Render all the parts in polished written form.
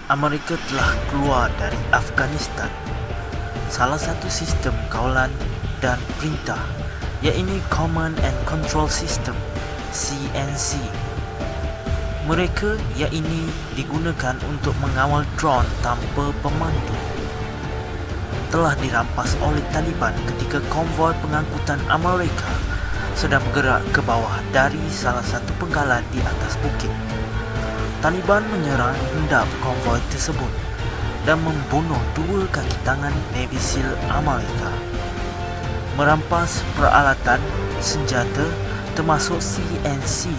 Amerika telah keluar dari Afghanistan. Salah satu sistem kawalan dan perintah, iaitu Command and Control System (CNC). Mereka iaitu digunakan untuk mengawal drone tanpa pemandu. Telah dirampas oleh Taliban ketika konvoi pengangkutan Amerika sedang bergerak ke bawah dari salah satu penggalan di atas bukit. Taliban menyerang hendap konvoi tersebut dan membunuh 2 kaki tangan Navy SEAL Amerika. Merampas peralatan senjata termasuk CNC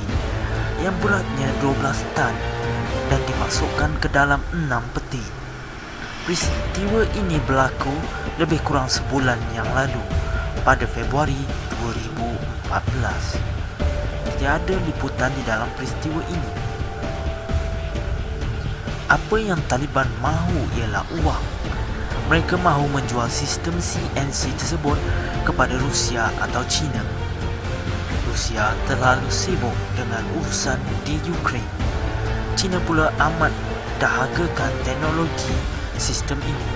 yang beratnya 12 tan dan dimasukkan ke dalam 6 peti. Peristiwa ini berlaku lebih kurang sebulan yang lalu pada Februari 2014. Tiada liputan di dalam peristiwa ini. Apa yang Taliban mahu ialah uang. Mereka mahu menjual sistem CNC tersebut kepada Rusia atau China. Rusia terlalu sibuk dengan urusan di Ukraine. China pula amat dahagakan teknologi sistem ini.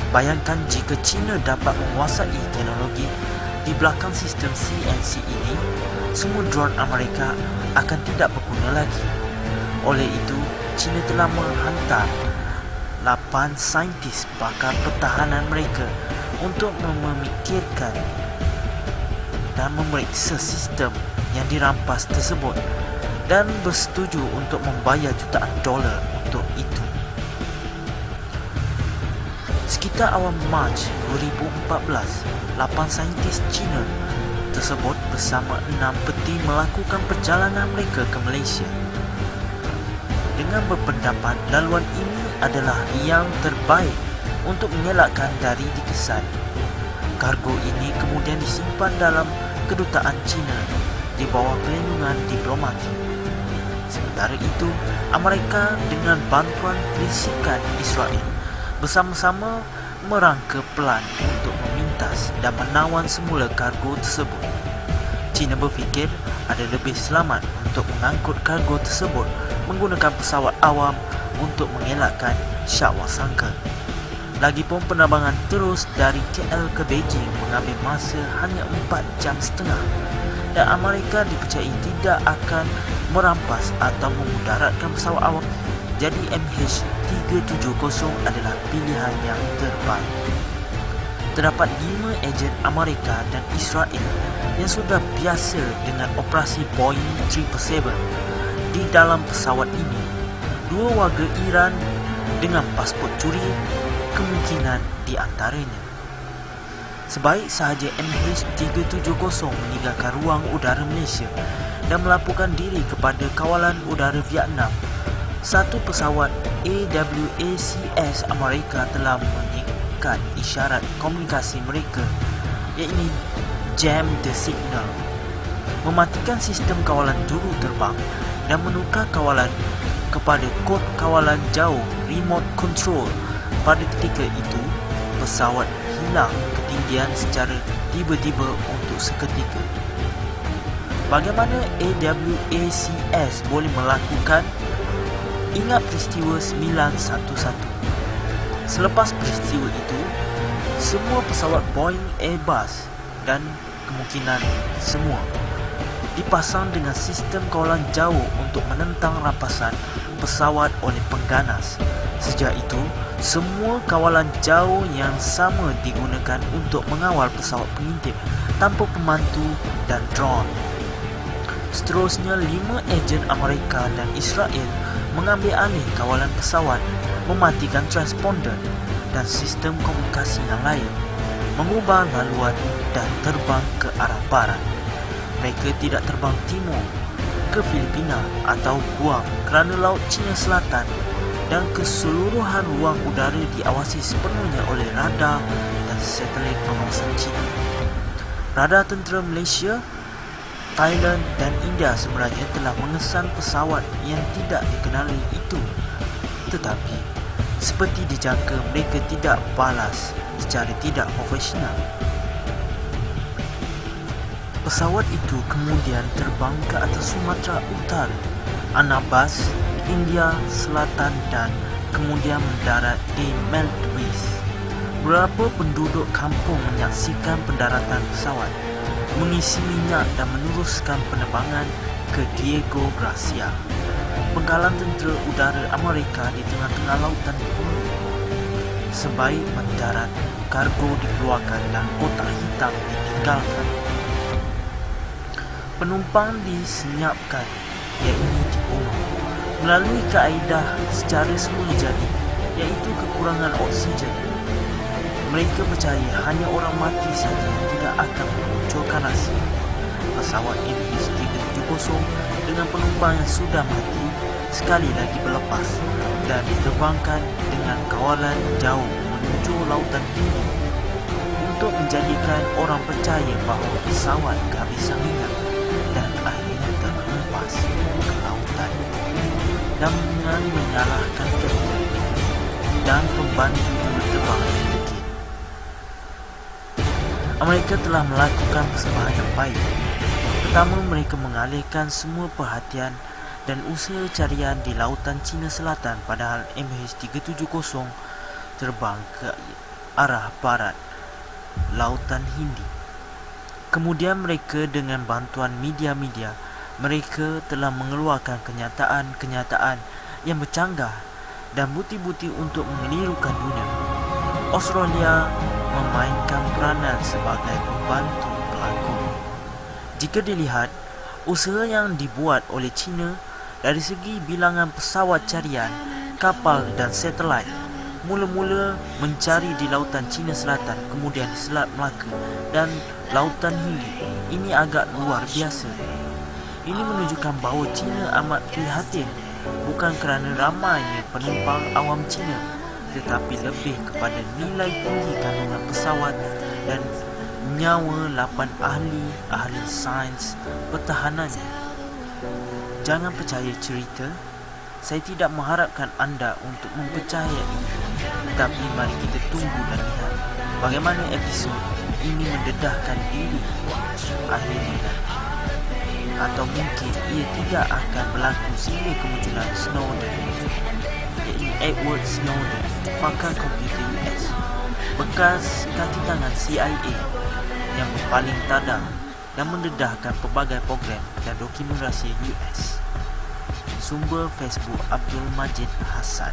Bayangkan jika China dapat menguasai teknologi di belakang sistem CNC ini, semua drone Amerika akan tidak berguna lagi. Oleh itu, China telah menghantar 8 saintis pakar pertahanan mereka untuk memikirkan dan memeriksa sistem yang dirampas tersebut dan bersetuju untuk membayar jutaan dolar untuk itu. Sekitar awal Mac 2014, 8 saintis China tersebut bersama 6 peti melakukan perjalanan mereka ke Malaysia dengan berpendapat laluan ini adalah yang terbaik untuk mengelakkan dari dikesan. Kargo ini kemudian disimpan dalam kedutaan China di bawah perlindungan diplomatik. Sementara itu, Amerika dengan bantuan bisikan Israel bersama-sama merangka pelan untuk memintas dan menawan semula kargo tersebut. China berfikir ada lebih selamat untuk mengangkut kargo tersebut menggunakan pesawat awam untuk mengelakkan syakwasangka. Lagipun penerbangan terus dari KL ke Beijing mengambil masa hanya 4 jam setengah dan Amerika dipercayai tidak akan merampas atau memudaratkan pesawat awam. Jadi MH370 adalah pilihan yang terbaik. Terdapat 5 ejen Amerika dan Israel yang sudah biasa dengan operasi Boeing 777 di dalam pesawat ini. 2 warga Iran dengan pasport curi kemungkinan di antaranya. Sebaik sahaja MH370 meninggalkan ruang udara Malaysia dan melaporkan diri kepada kawalan udara Vietnam, satu pesawat AWACS Amerika telah mengikat isyarat komunikasi mereka, iaitu jam the signal, mematikan sistem kawalan juru terbang dan menukar kawalan kepada kod kawalan jauh remote control. Pada ketika itu, pesawat hilang ketinggian secara tiba-tiba untuk seketika. Bagaimana AWACS boleh melakukan? Ingat peristiwa 911. Selepas peristiwa itu, semua pesawat Boeing, Airbus dan kemungkinan semua dipasang dengan sistem kawalan jauh untuk menentang rampasan pesawat oleh pengganas. Sejak itu, semua kawalan jauh yang sama digunakan untuk mengawal pesawat pengintip tanpa pemandu dan drone. Seterusnya, 5 ejen Amerika dan Israel mengambil alih kawalan pesawat, mematikan transponder dan sistem komunikasi yang lain, mengubah laluan dan terbang ke arah barat. Mereka tidak terbang timur ke Filipina atau Guam kerana Laut Cina Selatan dan keseluruhan ruang udara diawasi sepenuhnya oleh radar dan satelit pengawasan China. Radar tentera Malaysia, Thailand dan India sebenarnya telah mengesan pesawat yang tidak dikenali itu, tetapi seperti dijangka mereka tidak balas secara tidak profesional. Pesawat itu kemudian terbang ke atas Sumatera Utara, Anambas, India Selatan dan kemudian mendarat di Maldives. Beberapa penduduk kampung menyaksikan pendaratan pesawat, mengisi minyak dan meneruskan penerbangan ke Diego Garcia, penggalan tentera udara Amerika di tengah-tengah lautan biru. Sebaik mendarat, kargo dikeluarkan dan kotak hitam ditinggalkan. Penumpang disenyapkan, iaitu dibunuh melalui kaedah secara semula jadi, iaitu kekurangan oksigen. Mereka percaya hanya orang mati saja yang tidak akan memunculkan rasa. Pesawat MH370 dengan penumpang yang sudah mati sekali lagi berlepas dan diterbangkan dengan kawalan jauh menuju lautan tinggi untuk menjadikan orang percaya bahawa pesawat kehabisan minyak dan akhirnya terhempas ke lautan, dan dengan menyalahkan kapten dan pembantu penerbang sedikit. Mereka telah melakukan persembahan yang baik. Pertama, mereka mengalihkan semua perhatian dan usaha carian di lautan China Selatan, padahal MH370 terbang ke arah barat lautan Hindi. Kemudian mereka dengan bantuan media-media, mereka telah mengeluarkan kenyataan-kenyataan yang bercanggah dan bukti-bukti untuk mengelirukan dunia. Australia memainkan peranan sebagai pembantu pelakon. Jika dilihat usaha yang dibuat oleh China dari segi bilangan pesawat carian, kapal dan satelit, mula-mula mencari di lautan China Selatan, kemudian di Selat Melaka dan lautan Hindi, ini agak luar biasa. Ini menunjukkan bahawa China amat prihatin, bukan kerana ramainya penumpang awam China, tetapi lebih kepada nilai tinggi kandungan pesawat dan nyawa 8 ahli sains pertahanannya. Jangan percaya cerita. Saya tidak mengharapkan anda untuk mempercayai, tetapi mari kita tunggu dan lihat bagaimana episod ini mendedahkan diri akhirnya nanti. Atau mungkin ia tidak akan berlaku sehingga kemunculan Snowden, iaitu Edward Snowden, pakar komputer US, bekas kaki tangan CIA yang paling tadang dan mendedahkan pelbagai program dan dokumen rahsia US. Sumber Facebook Abdul Majid Hassan.